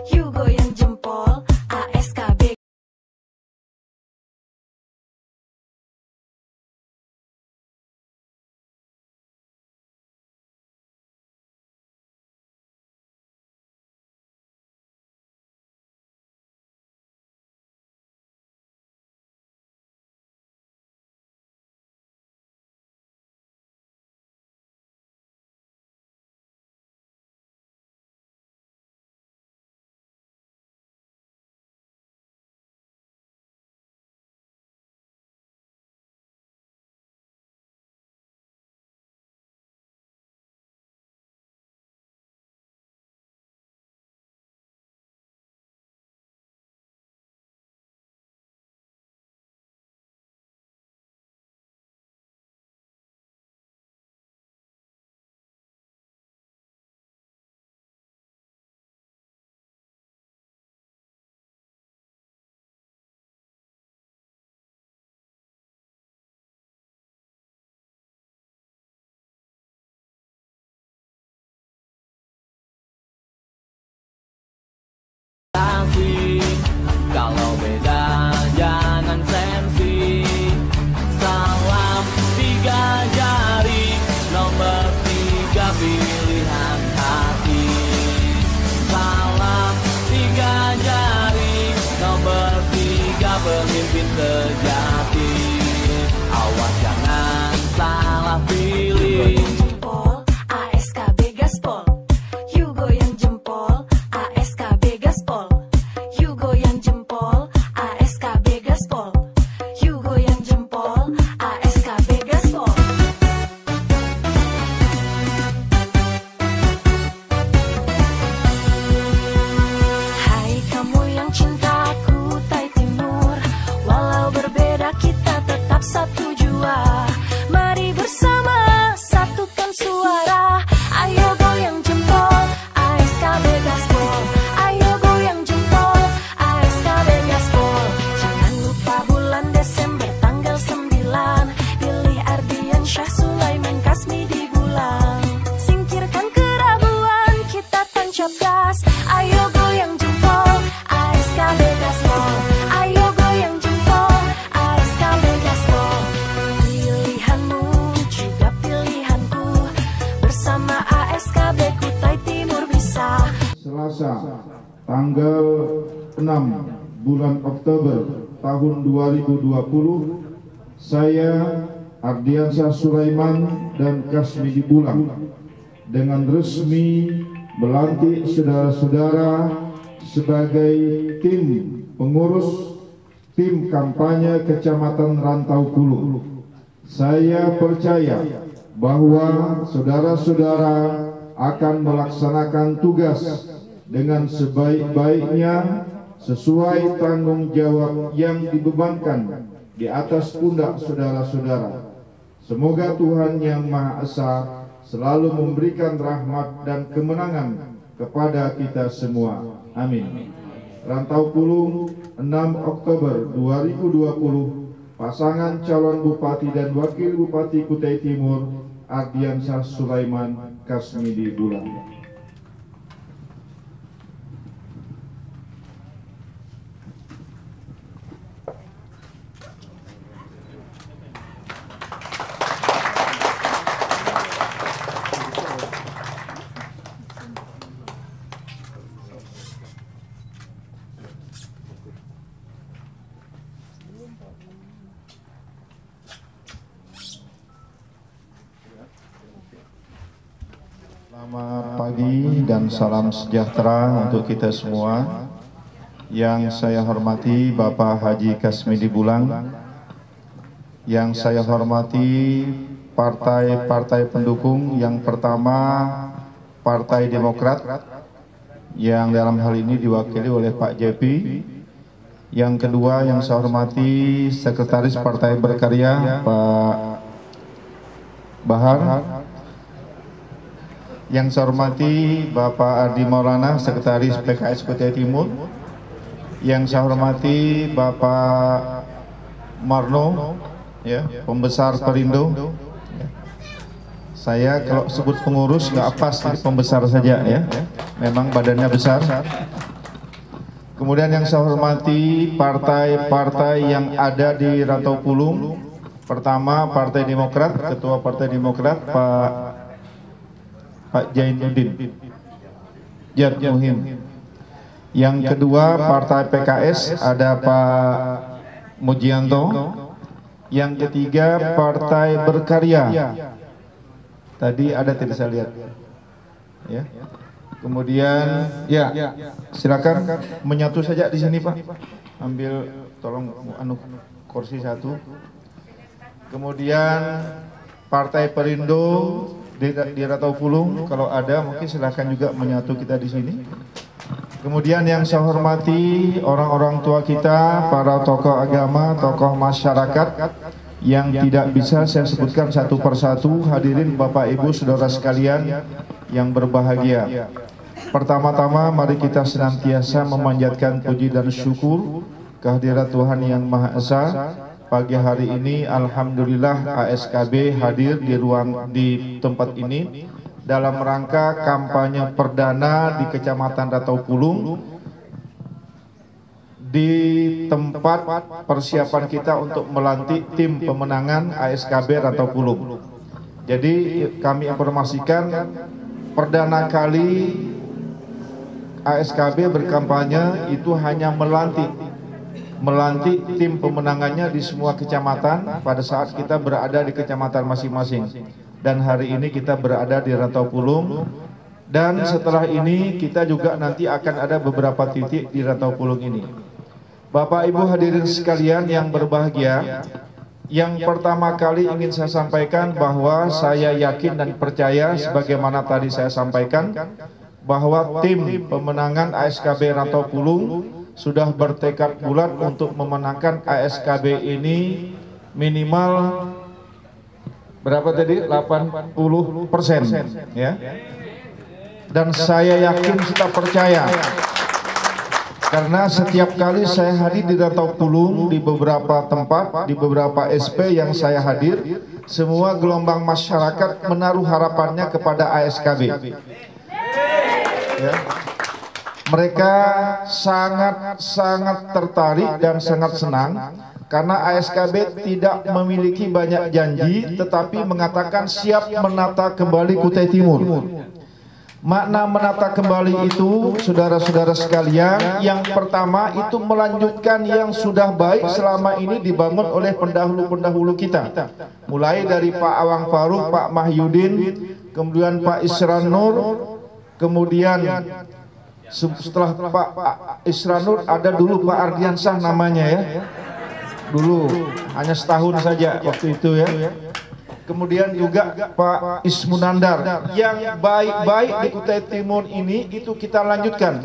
You goyang jempol, ASKB. Kalau beda jangan sensi. Salam 3 jari, nomor 3 pilihan hati. Salam 3 jari, nomor 3 pemimpin sejati. Awas jangan salah pilih. Jempol, ASKB gaspol. You goyang jempol, ASKB gaspol. You goyang jempol, ASKB gaspol. You goyang jempol, ASKB gaspol. Hai kamu yang cintaku Tai Timur, walau berbeda kita tetap satu jua. Mari bersama satukan suara. Ayo goyang jempol, ASKB gaspol. Ayo goyang jempol, ASKB gaspol. Jangan lupa bulan Desember tanggal 9, pilih Ardian Syah Sulaiman Kasmi di bulan. Singkirkan keraguan, kita tancap gas. Ayo goyang jempol, ASKB gaspol. Ayo goyang jempol, ASKB gaspol. Pilihanmu juga pilihanku, bersama ASKB Kutai Timur bisa. Selasa, tanggal 6 bulan Oktober tahun 2020, saya Ardiansyah Sulaiman dan Kasmi di Bulang dengan resmi melantik saudara-saudara sebagai tim pengurus tim kampanye Kecamatan Rantau Pulu. Saya percaya bahwa saudara-saudara akan melaksanakan tugas dengan sebaik-baiknya sesuai tanggung jawab yang dibebankan di atas pundak saudara-saudara. Semoga Tuhan Yang Maha Esa selalu memberikan rahmat dan kemenangan kepada kita semua. Amin. Rantau Pulu, 6 Oktober 2020, pasangan calon Bupati dan Wakil Bupati Kutai Timur Ardiansyah Sulaiman Kasmi di Bulang. Selamat pagi dan salam sejahtera untuk kita semua. Yang saya hormati Bapak Haji Kasmi di Bulang, yang saya hormati partai-partai pendukung. Yang pertama Partai Demokrat, yang dalam hal ini diwakili oleh Pak JP. Yang kedua yang saya hormati Sekretaris Partai Berkarya Pak Bahar. Yang saya hormati Bapak Ardi Maulana, Sekretaris PKS Kutai Timur. Yang saya hormati Bapak Marno, ya, Pembesar Perindo. Saya kalau sebut pengurus nggak pas, jadi pembesar saja ya. Memang badannya besar. Kemudian yang saya hormati partai-partai yang ada di Rantau Pulung. Pertama Partai Demokrat, Ketua Partai Demokrat Pak Jainuddin Jatmuhim. Yang kedua Partai PKS ada Pak Mujianto. Yang ketiga Partai Berkarya. Tadi ada tidak saya lihat. Ya. Kemudian ya, silakan menyatu saja di sini Pak. Ambil tolong kursi satu. Kemudian Partai Perindo di Rantau Pulung, kalau ada mungkin silakan juga menyatu kita di sini. Kemudian yang saya hormati orang-orang tua kita, para tokoh agama, tokoh masyarakat yang tidak bisa saya sebutkan satu persatu, hadirin Bapak Ibu Saudara sekalian yang berbahagia. Pertama-tama mari kita senantiasa memanjatkan puji dan syukur kehadirat Tuhan Yang Maha Esa. Pagi hari ini alhamdulillah ASKB hadir di tempat ini dalam rangka kampanye perdana di Kecamatan Rantau Pulung, di tempat persiapan kita untuk melantik tim pemenangan ASKB Rantau Pulung. Jadi kami informasikan perdana kali ASKB berkampanye itu hanya melantik tim pemenangannya di semua kecamatan pada saat kita berada di kecamatan masing-masing. Dan hari ini kita berada di Rantau Pulung, dan setelah ini kita juga nanti akan ada beberapa titik di Rantau Pulung ini. Bapak Ibu hadirin sekalian yang berbahagia, yang pertama kali ingin saya sampaikan bahwa saya yakin dan percaya sebagaimana tadi saya sampaikan bahwa tim pemenangan ASKB Rantau Pulung sudah bertekad bulat untuk memenangkan ASKB ini minimal berapa tadi? 80% ya. Dan saya yakin, kita percaya, karena setiap kali saya hadir di Rantau Pulung, di beberapa tempat, di beberapa SP yang saya hadir, semua gelombang masyarakat menaruh harapannya kepada ASKB ya. Mereka sangat tertarik dan sangat senang karena ASKB tidak memiliki banyak janji, tetapi mengatakan siap menata kembali Kutai Timur. Makna menata kembali itu, saudara-saudara sekalian, yang pertama itu melanjutkan yang sudah baik selama ini dibangun oleh pendahulu-pendahulu kita. Mulai dari Pak Awang Faruk, Pak Mahyudin, kemudian Pak Isran Nur, kemudian setelah Pak Isran Nur ada dulu Pak Ardiansyah namanya ya. Dulu hanya setahun saja waktu itu ya. Kemudian juga Pak Ismunandar, yang baik-baik di Kutai Timur ini itu kita lanjutkan.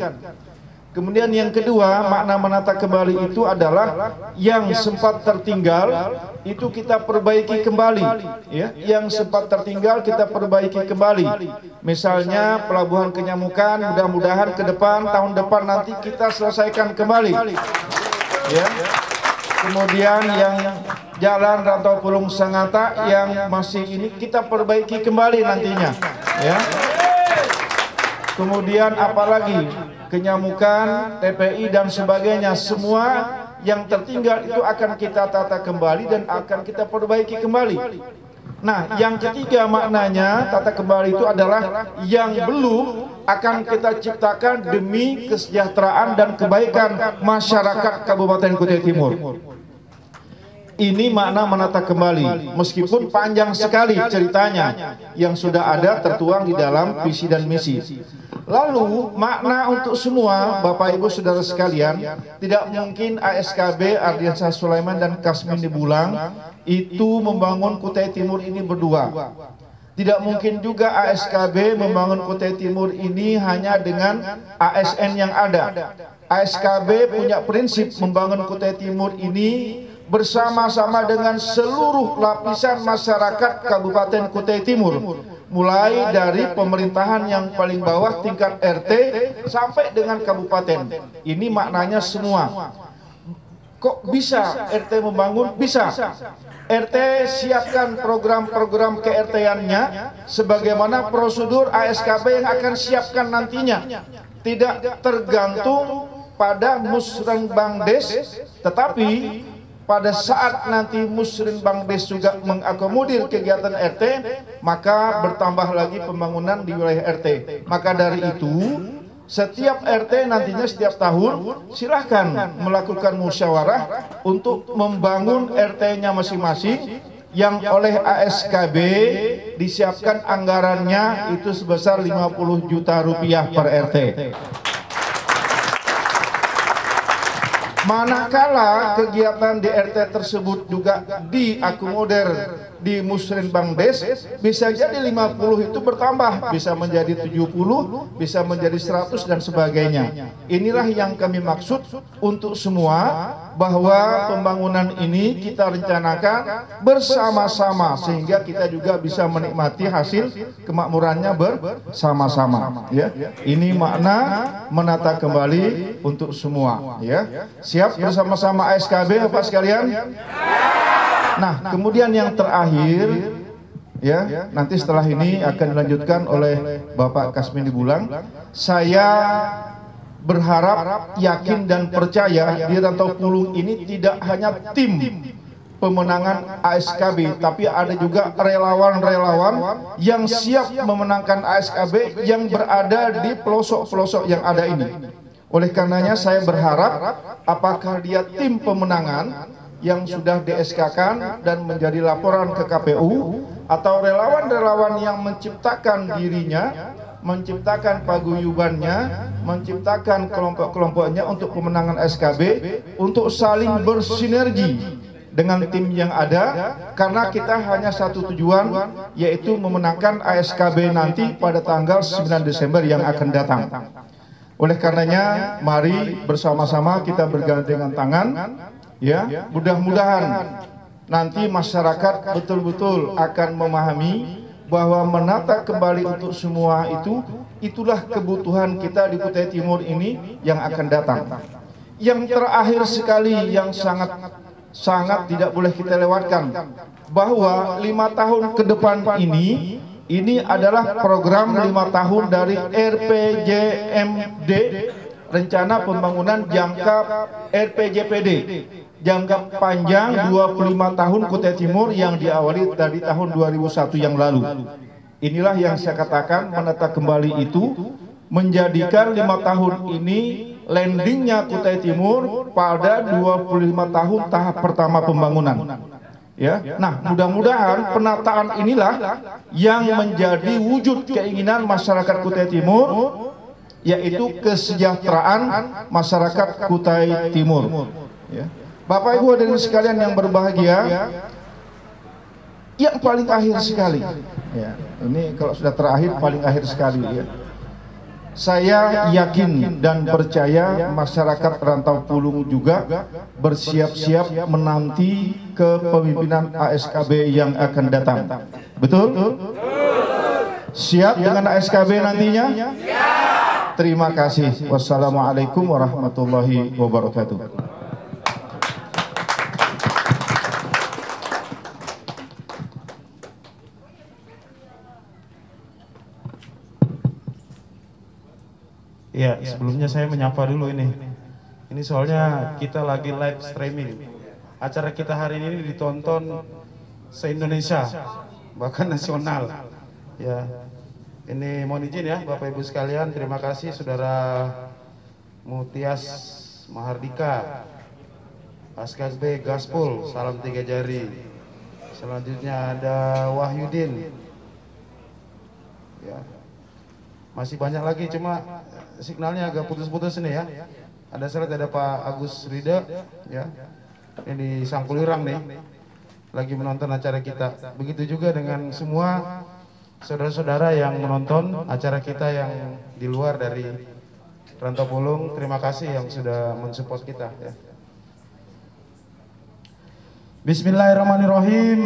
Kemudian yang kedua, makna menata kembali itu adalah yang sempat tertinggal itu kita perbaiki kembali ya. Yang sempat tertinggal kita perbaiki kembali. Misalnya Pelabuhan Kenyamukan, mudah-mudahan ke depan, tahun depan nanti kita selesaikan kembali ya. Kemudian yang jalan Rantau Pulung Sangatta yang masih ini kita perbaiki kembali nantinya ya. Kemudian apalagi Kenyamukan, TPI dan sebagainya, semua yang tertinggal itu akan kita tata kembali dan akan kita perbaiki kembali. Nah, yang ketiga maknanya tata kembali itu adalah yang belum akan kita ciptakan demi kesejahteraan dan kebaikan masyarakat Kabupaten Kutai Timur. Ini makna menata kembali, meskipun panjang sekali ceritanya yang sudah ada tertuang di dalam visi dan misi. Lalu makna untuk semua Bapak Ibu Saudara sekalian, tidak mungkin ASKB Ardiansyah Sulaiman dan Kasmin Dibulang itu membangun Kutai Timur ini berdua. Tidak mungkin juga ASKB membangun Kutai Timur ini hanya dengan ASN yang ada. ASKB punya prinsip membangun Kutai Timur ini bersama-sama dengan seluruh lapisan masyarakat Kabupaten Kutai Timur, mulai dari pemerintahan yang paling bawah tingkat RT sampai dengan kabupaten. Ini maknanya semua. Kok bisa RT membangun? Bisa. RT siapkan program-program ke-RT-annya sebagaimana prosedur ASKB yang akan siapkan nantinya. Tidak tergantung pada Musrenbang Des, tetapi pada saat nanti Musrenbang Des juga mengakomodir kegiatan RT, maka bertambah lagi pembangunan di wilayah RT. Maka dari itu, setiap RT nantinya setiap tahun silahkan melakukan musyawarah untuk membangun RT-nya masing-masing, yang oleh ASKB disiapkan anggarannya itu sebesar 50 juta rupiah per RT. Manakala kegiatan di RT tersebut juga diakomodir di Musrenbang Des, bisa jadi 50 itu bertambah, bisa menjadi 70, bisa menjadi 100 dan sebagainya. Inilah yang kami maksud untuk semua, bahwa pembangunan ini kita rencanakan bersama-sama sehingga kita juga bisa menikmati hasil kemakmurannya bersama-sama, ya. Ini makna menata kembali untuk semua, ya. Siap bersama-sama ASKB Bapak sekalian? Nah, kemudian yang terakhir, ya, nanti setelah ini akan dilanjutkan oleh Bapak Kasmini Bulang. Saya berharap, yakin dan percaya di Rantau Pulung ini tidak hanya tim pemenangan ASKB, tapi ada juga relawan-relawan yang siap memenangkan ASKB yang berada di pelosok-pelosok yang ada ini. Oleh karenanya saya berharap, apakah dia tim pemenangan yang sudah di-SK-kan dan menjadi laporan ke KPU, atau relawan-relawan yang menciptakan dirinya, menciptakan paguyubannya, menciptakan kelompok-kelompoknya untuk pemenangan SKB, untuk saling bersinergi dengan tim yang ada, karena kita hanya satu tujuan, yaitu memenangkan ASKB nanti pada tanggal 9 Desember yang akan datang. Oleh karenanya, mari bersama-sama kita bergandengan tangan, ya. Mudah-mudahan nanti masyarakat betul-betul akan memahami bahwa menata kembali untuk semua itulah kebutuhan kita di Kutai Timur ini yang akan datang. Yang terakhir sekali yang sangat tidak boleh kita lewatkan, bahwa 5 tahun ke depan ini adalah program 5 tahun dari RPJMD, Rencana Pembangunan Jangka RPJPD, jangka panjang 25 tahun Kutai Timur yang diawali dari tahun 2001 yang lalu. Inilah yang saya katakan menata kembali itu, menjadikan 5 tahun ini landingnya Kutai Timur pada 25 tahun tahap pertama pembangunan. Ya, nah mudah-mudahan penataan inilah yang menjadi wujud keinginan masyarakat Kutai Timur, yaitu kesejahteraan masyarakat Kutai Timur. Ya. Bapak Ibu hadirin sekalian yang berbahagia, yang paling akhir sekali, ya, ini kalau sudah terakhir paling akhir sekali, ya. Saya yakin dan percaya masyarakat Rantau Pulung juga bersiap-siap menanti kepemimpinan ASKB yang akan datang. Betul? Siap dengan ASKB nantinya? Terima kasih. Wassalamualaikum warahmatullahi wabarakatuh. Ya, sebelumnya saya menyapa dulu ini. Ini soalnya kita lagi live streaming. Acara kita hari ini ditonton se-Indonesia, bahkan nasional. Ya, ini mohon izin ya Bapak Ibu sekalian, terima kasih Saudara Mutias Mahardika, ASKB Gaspol, salam 3 jari. Selanjutnya ada Wahyudin. Ya. Masih banyak lagi, cuma signalnya agak putus-putus ini ya. Ada saya lihat ada Pak Agus Rida, ya. Ini Sangkulirang nih, lagi menonton acara kita. Begitu juga dengan semua saudara-saudara yang menonton acara kita yang di luar dari Rantau Pulung. Terima kasih yang sudah mensupport kita. Ya. Bismillahirrahmanirrahim.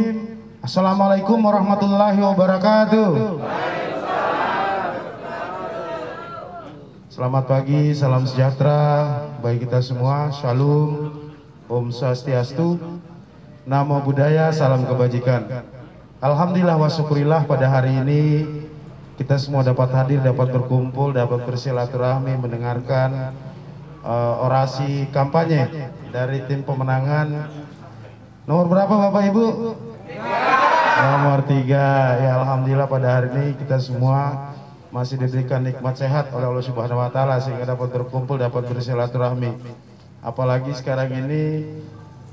Assalamualaikum warahmatullahi wabarakatuh. Selamat pagi, salam sejahtera bagi kita semua. Shalom, Om Swastiastu, Namo Buddhaya, salam kebajikan. Alhamdulillah wa syukurillah, pada hari ini kita semua dapat hadir, dapat berkumpul, dapat bersilaturahmi, mendengarkan orasi kampanye dari tim pemenangan nomor berapa Bapak Ibu? Nomor 3. Ya alhamdulillah pada hari ini kita semua masih diberikan nikmat sehat oleh Allah Subhanahu wa taala sehingga dapat berkumpul, dapat bersilaturahmi. Apalagi sekarang ini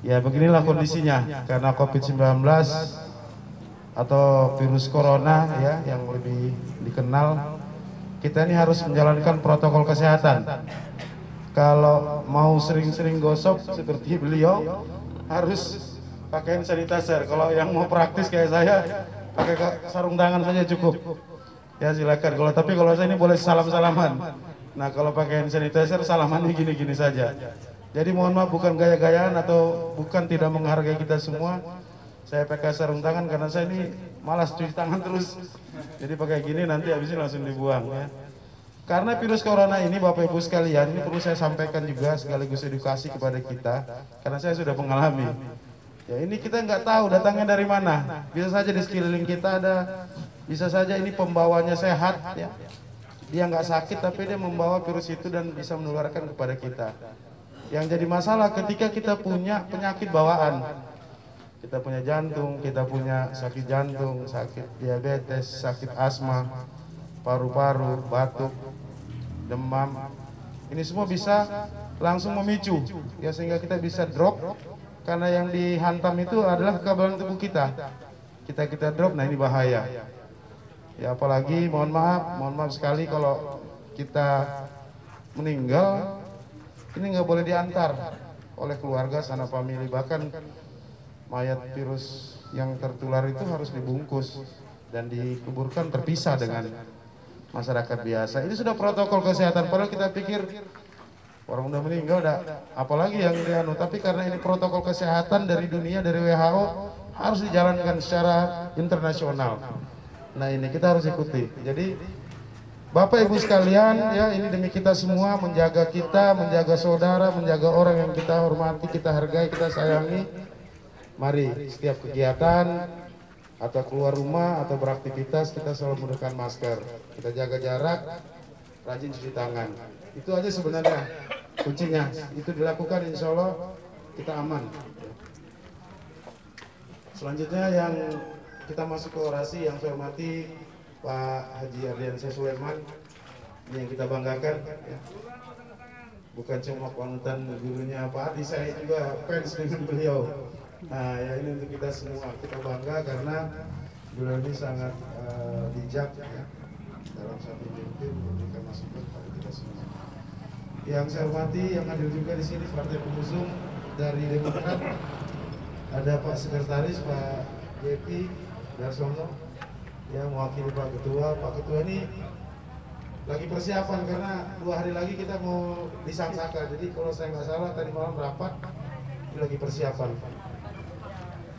ya beginilah kondisinya karena Covid-19 atau virus corona ya yang lebih dikenal. Kita ini harus menjalankan protokol kesehatan. Kalau mau sering-sering gosok seperti beliau harus pakai hand sanitizer. Kalau yang mau praktis kayak saya pakai sarung tangan saja cukup. Ya silakan. Kalau saya ini boleh salam-salaman. Nah kalau pakai hand sanitizer salamannya gini-gini saja. Jadi mohon maaf bukan gaya-gayaan atau bukan tidak menghargai kita semua. Saya pakai sarung tangan karena saya ini malas cuci tangan terus. Jadi pakai gini nanti habis ini langsung dibuang ya. Karena virus corona ini Bapak Ibu sekalian, ini perlu saya sampaikan juga sekaligus edukasi kepada kita. Karena saya sudah mengalami. Ya ini kita nggak tahu datangnya dari mana. Bisa saja di sekeliling kita ada, bisa saja ini pembawanya sehat ya. Dia nggak sakit tapi dia membawa virus itu dan bisa menularkan kepada kita. Yang jadi masalah ketika kita punya penyakit bawaan, kita punya jantung, kita punya sakit jantung, sakit diabetes, sakit asma, paru-paru, batuk, demam, ini semua bisa langsung memicu, ya sehingga kita bisa drop, karena yang dihantam itu adalah kekebalan tubuh kita. Kita drop, nah ini bahaya. Ya apalagi mohon maaf sekali kalau kita meninggal. Ini nggak boleh diantar oleh keluarga, sanak famili, bahkan mayat virus yang tertular itu harus dibungkus dan dikuburkan terpisah dengan masyarakat biasa. Ini sudah protokol kesehatan, padahal kita pikir orang udah meninggal, apalagi yang dianu. Tapi karena ini protokol kesehatan dari dunia, dari WHO, harus dijalankan secara internasional. Nah ini kita harus ikuti. Jadi Bapak Ibu sekalian, ya ini demi kita semua, menjaga kita, menjaga saudara, menjaga orang yang kita hormati, kita hargai, kita sayangi. Mari setiap kegiatan atau keluar rumah atau beraktivitas kita selalu menggunakan masker. Kita jaga jarak, rajin cuci tangan. Itu aja sebenarnya kuncinya. Itu dilakukan insya Allah kita aman. Selanjutnya yang kita masuk ke orasi yang saya hormati Pak Haji Ardiansyah Sulaiman, ini yang kita banggakan ya. Bukan cuma panutan gurunya Pak Adi, saya juga fans dengan beliau. Nah ya ini untuk kita semua, kita bangga karena beliau ini sangat bijak ya, dalam satu memimpin, memberikan masukan kepada kita semua. Yang saya hormati, yang hadir juga di sini partai pengusung dari Demokrat, ada Pak Sekretaris Pak Yepi Darsono, ya mewakili Pak Ketua. Pak Ketua ini lagi persiapan karena 2 hari lagi kita mau disangsaka. Jadi kalau saya nggak salah tadi malam rapat, ini lagi persiapan.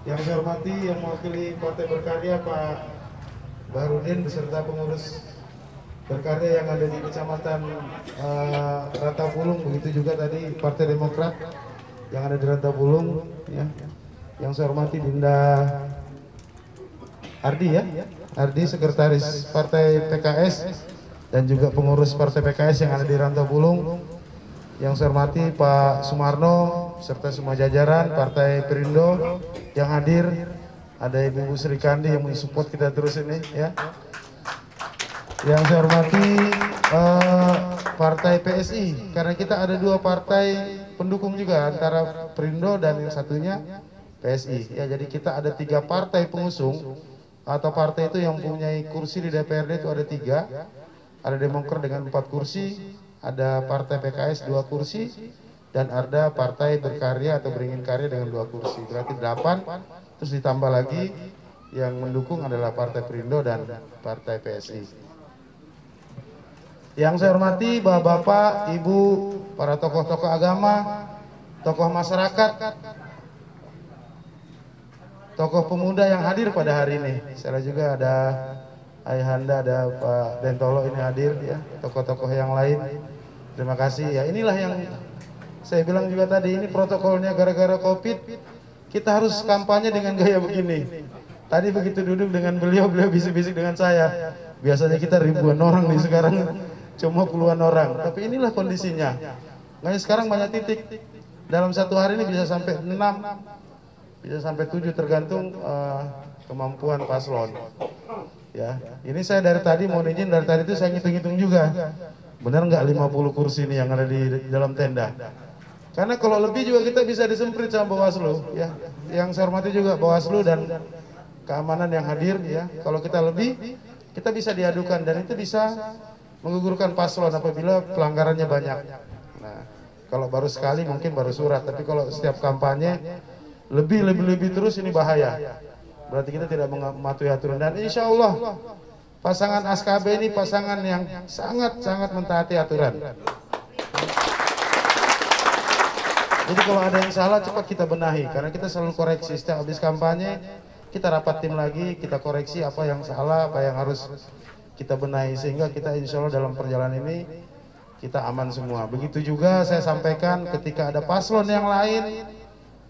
Yang saya hormati yang mewakili Partai Berkarya Pak Bahrudin beserta pengurus berkarya yang ada di Kecamatan Rantapulung, begitu juga tadi Partai Demokrat yang ada di Rantapulung ya. Yang saya hormati Dinda Ardi ya. Ardi Sekretaris Partai PKS dan juga pengurus Partai PKS yang ada di Rantapulung. Yang saya hormati Pak Sumarno serta semua jajaran Partai Perindo yang hadir. Ada Ibu Sri Kandi yang mensupport kita terus ini ya. Yang saya hormati Partai PSI, karena kita ada 2 partai pendukung juga antara Perindo dan yang satunya PSI ya. Jadi kita ada 3 partai pengusung atau partai itu yang mempunyai kursi di DPRD itu ada 3. Ada Demokrat dengan 4 kursi, ada Partai PKS 2 kursi, dan ada Partai Berkarya atau Beringin Karya dengan 2 kursi. Berarti 8, terus ditambah lagi yang mendukung adalah Partai Perindo dan Partai PSI. Yang saya hormati Bapak, Ibu, para tokoh-tokoh agama, tokoh masyarakat, tokoh pemuda yang hadir pada hari ini. Saya juga ada Ayahanda, ada Pak Dentolo ini hadir ya, tokoh-tokoh yang lain. Terima kasih ya. Inilah yang saya bilang juga tadi, ini protokolnya gara-gara Covid, kita harus kampanye dengan gaya begini. Tadi begitu duduk dengan beliau bisik-bisik dengan saya. Biasanya kita ribuan orang nih, sekarang cuma puluhan orang. Tapi inilah kondisinya. Makanya sekarang banyak titik. Dalam satu hari ini bisa sampai 6, bisa sampai 7 tergantung kemampuan paslon. Ya, ini saya dari tadi mohon izin, dari tadi itu saya ngitung-ngitung juga. Benar nggak 50 kursi ini yang ada di dalam tenda? Karena kalau lebih juga kita bisa disemprit sama Bawaslu, ya. Yang saya hormati juga Bawaslu dan keamanan yang hadir, ya. Kalau kita lebih, kita bisa diadukan dan itu bisa menggugurkan paslon apabila pelanggarannya banyak. Nah, kalau baru sekali mungkin baru surat, tapi kalau setiap kampanye lebih terus ini bahaya. Berarti kita tidak mematuhi aturan dan insya Allah pasangan ASKB ini pasangan yang sangat mentaati aturan. Jadi kalau ada yang salah cepat kita benahi karena kita selalu koreksi setiap habis kampanye, kita rapat tim lagi, kita koreksi apa yang salah, apa yang harus kita benahi sehingga kita insya Allah dalam perjalanan ini kita aman semua. Begitu juga saya sampaikan ketika ada paslon yang lain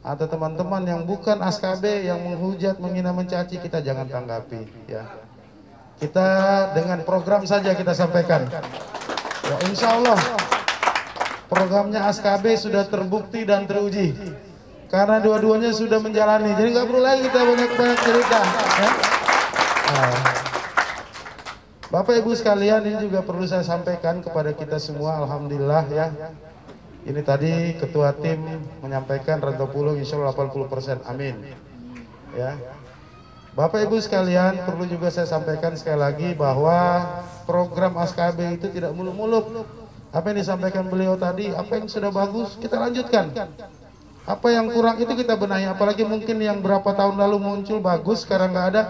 atau teman-teman yang bukan ASKB yang menghujat, menghina, mencaci, kita jangan tanggapi, ya. Kita dengan program saja kita sampaikan. Ya, insya Allah programnya ASKB sudah terbukti dan teruji karena dua-duanya sudah menjalani. Jadi nggak perlu lagi kita banyak-banyak cerita. Ya. Nah, Bapak Ibu sekalian, ini juga perlu saya sampaikan kepada kita semua. Alhamdulillah, ya. Ini tadi ketua tim menyampaikan rantau pulau insya Allah 80%, amin. Ya, Bapak Ibu sekalian, perlu juga saya sampaikan sekali lagi bahwa program ASKB itu tidak muluk-muluk. Apa yang disampaikan beliau tadi, apa yang sudah bagus kita lanjutkan. Apa yang kurang itu kita benahi. Apalagi mungkin yang berapa tahun lalu muncul bagus, sekarang nggak ada,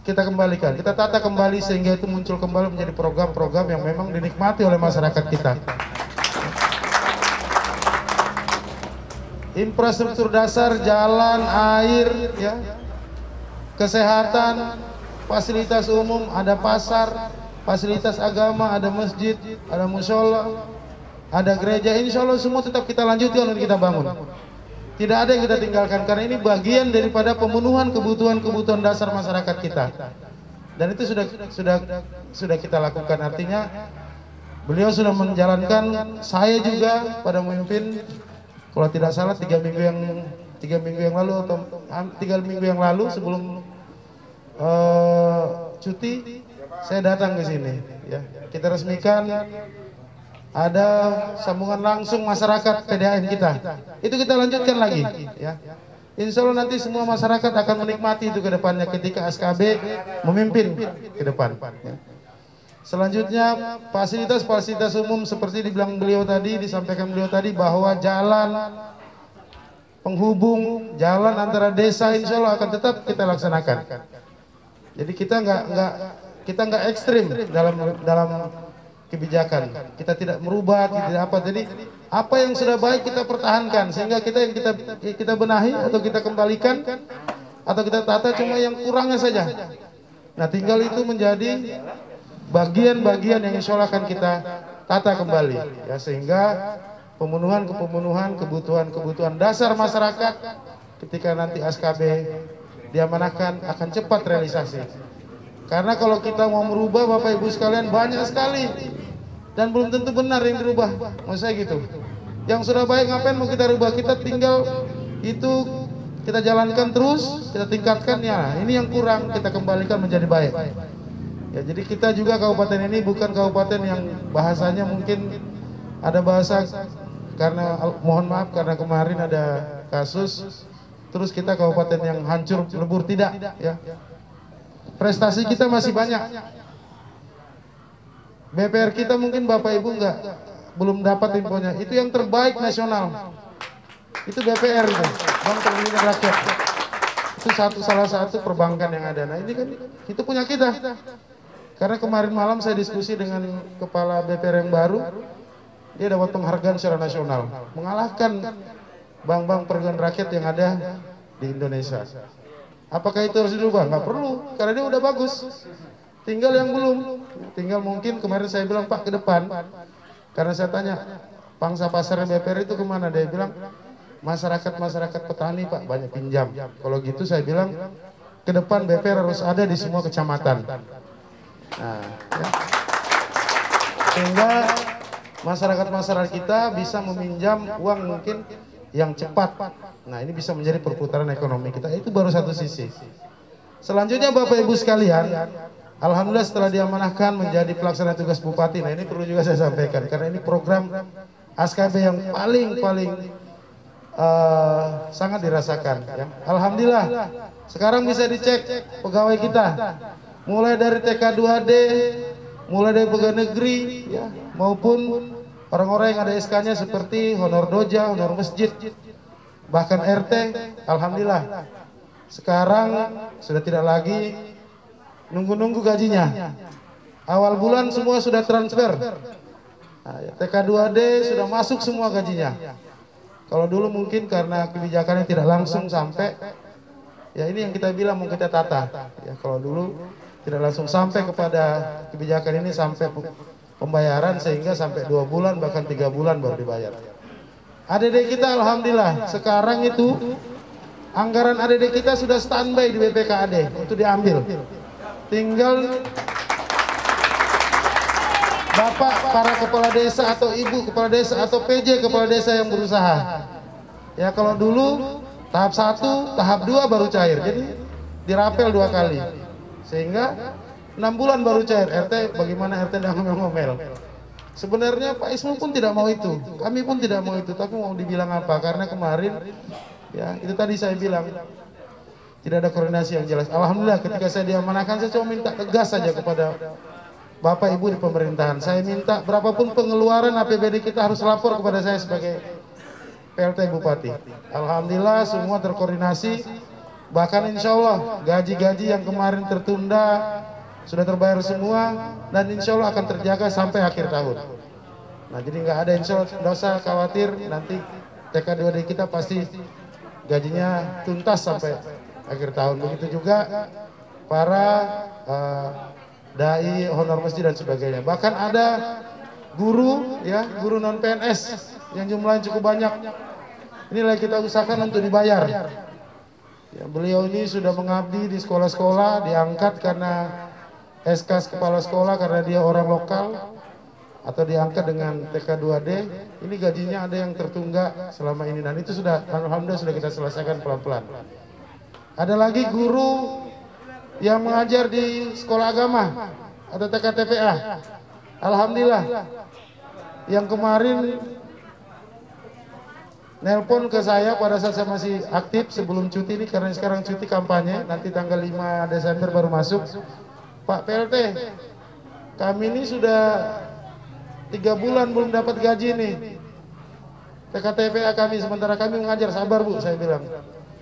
kita kembalikan. Kita tata kembali sehingga itu muncul kembali menjadi program-program yang memang dinikmati oleh masyarakat kita. Infrastruktur dasar, jalan, air, ya, kesehatan, fasilitas umum, ada pasar, fasilitas agama, ada masjid, ada mushola, ada gereja. Insya Allah semua tetap kita lanjutkan untuk kita bangun. Tidak ada yang kita tinggalkan karena ini bagian daripada pemenuhan kebutuhan dasar masyarakat kita. Dan itu sudah kita lakukan. Artinya beliau sudah menjalankan, saya juga pada memimpin. Kalau tidak salah 3 minggu yang lalu atau 3 minggu yang lalu sebelum cuti saya datang ke sini, ya. Kita resmikan ada sambungan langsung masyarakat PDAM kita. Itu kita lanjutkan lagi, ya. Insya Allah nanti semua masyarakat akan menikmati itu ke depannya ketika ASKB memimpin ke depan, ya. Selanjutnya fasilitas umum seperti dibilang beliau tadi, disampaikan beliau tadi bahwa jalan penghubung, jalan antara desa insya Allah akan tetap kita laksanakan. Jadi kita nggak ekstrim dalam kebijakan. Kita tidak merubah, tidak apa. Jadi apa yang sudah baik kita pertahankan sehingga kita benahi atau kita kembalikan atau kita tata cuma yang kurangnya saja. Nah, tinggal itu menjadi bagian-bagian yang insya Allah akan kita tata kembali, ya, sehingga pemenuhan kebutuhan dasar masyarakat ketika nanti ASKB diamanahkan akan cepat realisasi. Karena kalau kita mau merubah Bapak Ibu sekalian banyak sekali dan belum tentu benar yang dirubah, maksud saya gitu. Yang sudah baik ngapain mau kita rubah? Kita tinggal itu kita jalankan terus, kita tingkatkan, ya. Ini yang kurang kita kembalikan menjadi baik. Ya, jadi kita juga kabupaten ini bukan kabupaten yang bahasanya mungkin ada bahasa karena mohon maaf karena kemarin ada kasus terus kita kabupaten yang hancur lebur, tidak, ya. Prestasi kita masih banyak. BPR kita mungkin Bapak Ibu belum dapat infonya. Itu yang terbaik nasional. Itu BPR itu, Bank Perlindungan Rakyat. Itu salah satu perbankan yang ada. Nah, ini kan itu punya kita. Karena kemarin malam saya diskusi dengan kepala BPR yang baru, dia dapat penghargaan secara nasional, mengalahkan bank-bank perlindungan rakyat yang ada di Indonesia. Apakah itu harus dirubah? Nggak perlu, karena dia udah bagus. Tinggal yang belum, tinggal mungkin kemarin saya bilang Pak ke depan, karena saya tanya pangsa pasar BPR itu kemana? Dia bilang masyarakat petani Pak banyak pinjam. Kalau gitu saya bilang ke depan BPR harus ada di semua kecamatan. Nah, ya. Sehingga masyarakat kita bisa meminjam uang mungkin yang cepat. Nah, ini bisa menjadi perputaran ekonomi kita. Itu baru satu sisi. Selanjutnya Bapak Ibu sekalian, alhamdulillah setelah diamanahkan menjadi pelaksana tugas bupati. Nah, ini perlu juga saya sampaikan karena ini program ASKB yang paling sangat dirasakan ya. Alhamdulillah sekarang bisa dicek pegawai kita mulai dari TK2D, mulai dari pegawai negeri ya, maupun orang-orang yang ada SK-nya seperti honor doja, honor masjid, bahkan RT. Alhamdulillah sekarang sudah tidak lagi nunggu-nunggu gajinya. Awal bulan semua sudah transfer. Nah, TK2D sudah masuk semua gajinya. Kalau dulu mungkin karena kebijakannya tidak langsung sampai, ya ini yang kita bilang mau kita tata. Ya, kalau dulu tidak langsung sampai kepada kebijakan ini sampai pembayaran sehingga sampai 2 bulan bahkan 3 bulan baru dibayar. ADD kita alhamdulillah sekarang itu anggaran ADD kita sudah standby di BPKAD untuk diambil. Tinggal Bapak para kepala desa atau ibu kepala desa atau PJ kepala desa yang berusaha. Ya kalau dulu tahap 1, tahap 2 baru cair. Jadi dirapel 2 kali. Sehingga 6 bulan baru cair. RT bagaimana RT tidak ngomel-ngomel. Sebenarnya Pak Ismu pun tidak mau itu. Kami pun tidak mau itu. Tapi mau dibilang apa? Karena kemarin ya itu tadi saya bilang tidak ada koordinasi yang jelas. Alhamdulillah ketika saya diamanahkan saya cuma minta tegas saja kepada Bapak Ibu di pemerintahan. Saya minta berapapun pengeluaran APBD kita harus lapor kepada saya sebagai PLT Bupati. Alhamdulillah semua terkoordinasi. Bahkan insya Allah gaji-gaji yang kemarin tertunda sudah terbayar semua dan insya Allah akan terjaga sampai akhir tahun. Nah jadi nggak ada insya Allah, nggak usah khawatir nanti TK2D kita pasti gajinya tuntas sampai akhir tahun. Begitu juga para dai, honor masjid dan sebagainya. Bahkan ada guru ya, guru non PNS yang jumlahnya cukup banyak. Inilah kita usahakan untuk dibayar. Ya, beliau ini sudah mengabdi di sekolah-sekolah, diangkat karena SK kepala sekolah karena dia orang lokal atau diangkat dengan TK2D. Ini gajinya ada yang tertunggak selama ini dan itu sudah alhamdulillah sudah kita selesaikan pelan-pelan. Ada lagi guru yang mengajar di sekolah agama atau TK-TPA. Alhamdulillah yang kemarin nelpon ke saya pada saat saya masih aktif sebelum cuti ini karena sekarang cuti kampanye nanti tanggal 5 Desember baru masuk. Pak PLT, kami ini sudah 3 bulan belum dapat gaji nih. TK-TPA kami sementara kami mengajar. Sabar Bu, saya bilang.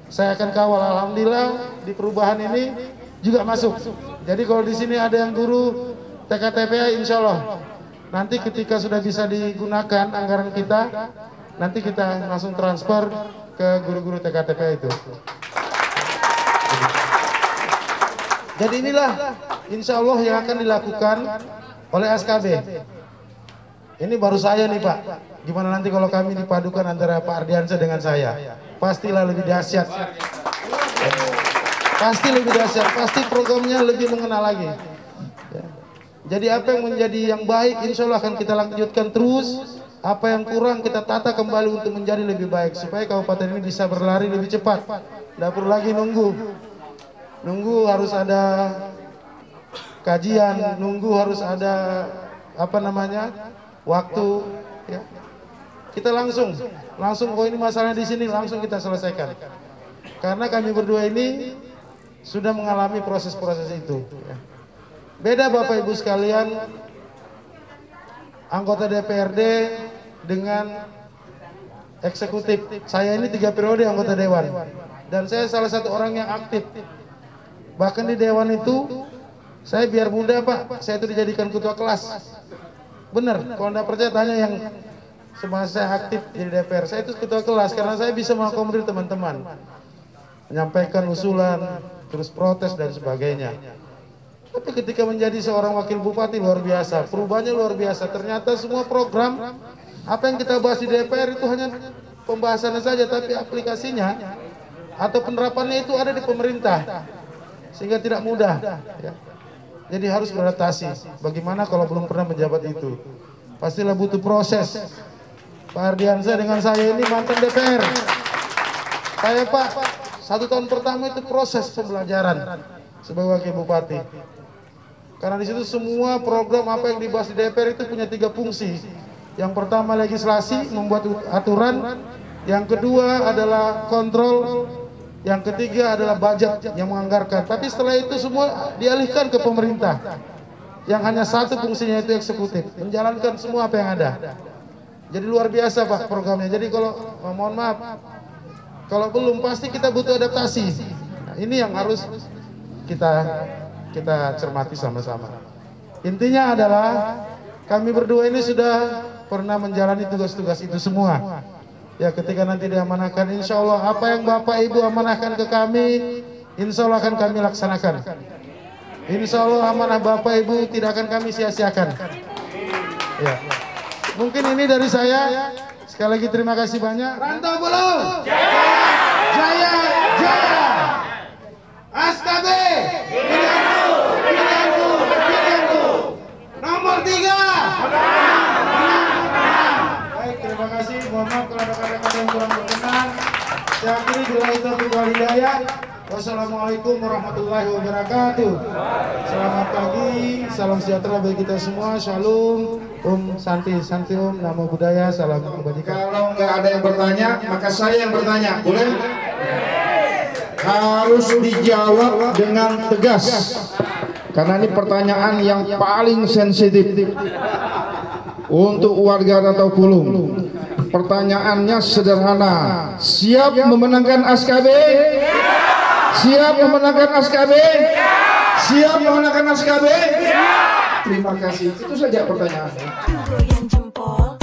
Saya akan kawal. Alhamdulillah di perubahan ini juga masuk. Jadi kalau di sini ada yang guru TK-TPA, insya Allah nanti ketika sudah bisa digunakan anggaran kita, nanti kita langsung transfer ke guru-guru TK-TPA itu. Jadi inilah insya Allah yang akan dilakukan oleh ASKB. Ini baru saya nih Pak. Gimana nanti kalau kami dipadukan antara Pak Ardiansyah dengan saya? Pastilah lebih dahsyat. Pasti lebih dahsyat, pasti programnya lebih mengenal lagi. Ya. Jadi apa yang menjadi yang baik insya Allah akan kita lanjutkan terus. Apa yang kurang kita tata kembali untuk menjadi lebih baik. Supaya kabupaten ini bisa berlari lebih cepat. Tidak perlu lagi nunggu. Nunggu harus ada kajian, nunggu harus ada apa namanya waktu. Ya. Kita langsung oh ini masalahnya di sini langsung kita selesaikan. Karena kami berdua ini sudah mengalami proses-proses itu. Beda Bapak Ibu sekalian, anggota DPRD dengan eksekutif. Saya ini 3 periode anggota dewan, dan saya salah satu orang yang aktif. Bahkan di dewan itu, saya biar muda Pak, saya itu dijadikan ketua kelas. Benar, kalau Anda percaya tanya yang semasa saya aktif di DPR, saya itu ketua kelas karena saya bisa mengakomodir teman-teman, menyampaikan usulan, terus protes dan sebagainya. Tapi ketika menjadi seorang wakil bupati luar biasa, perubahannya luar biasa. Ternyata semua program apa yang kita bahas di DPR itu hanya pembahasannya saja, tapi aplikasinya atau penerapannya itu ada di pemerintah, sehingga tidak mudah. Ya. Jadi harus beradaptasi. Bagaimana kalau belum pernah menjabat itu? pastilah butuh proses. Pak Ardiansyah dengan saya ini mantan DPR. Saya Pak, 1 tahun pertama itu proses pembelajaran sebagai wakil bupati. Karena di situ semua program apa yang dibahas di DPR itu punya 3 fungsi. Yang pertama legislasi, membuat aturan. Yang kedua adalah kontrol. Yang ketiga adalah budget yang menganggarkan. Tapi setelah itu semua dialihkan ke pemerintah. Yang hanya 1 fungsinya itu eksekutif, menjalankan semua apa yang ada. Jadi luar biasa Pak programnya. Jadi kalau mohon maaf, kalau belum pasti kita butuh adaptasi. Nah, ini yang harus kita cermati sama-sama. Intinya adalah kami berdua ini sudah pernah menjalani tugas-tugas itu semua. Ya ketika nanti diamanahkan, insya Allah apa yang Bapak Ibu amanahkan ke kami, insya Allah akan kami laksanakan. Insya Allah amanah Bapak Ibu tidak akan kami sia-siakan. Ya. Mungkin ini dari saya. Sekali lagi terima kasih banyak. Rantau Bulu, Jaya, Jaya, ASKB, pilihanku, nomor 3. Terima kasih, mohon maaf kalau ada kata-kata yang kurang berkenan. Saya akhiri bila itu wal hidayah. Wassalamualaikum warahmatullahi wabarakatuh. Selamat pagi, salam sejahtera bagi kita semua. Shalom, Santi, Santi Namo Buddhaya, salam kebajikan. Kalau nggak ada yang bertanya, maka saya yang bertanya, boleh? Harus dijawab dengan tegas, karena ini pertanyaan yang paling sensitif untuk warga Rantau Pulung. Pertanyaannya sederhana. Siap memenangkan ASKB? Siap memenangkan ASKB? Siap memenangkan ASKB? Terima kasih. Itu saja pertanyaannya. Goyang jempol.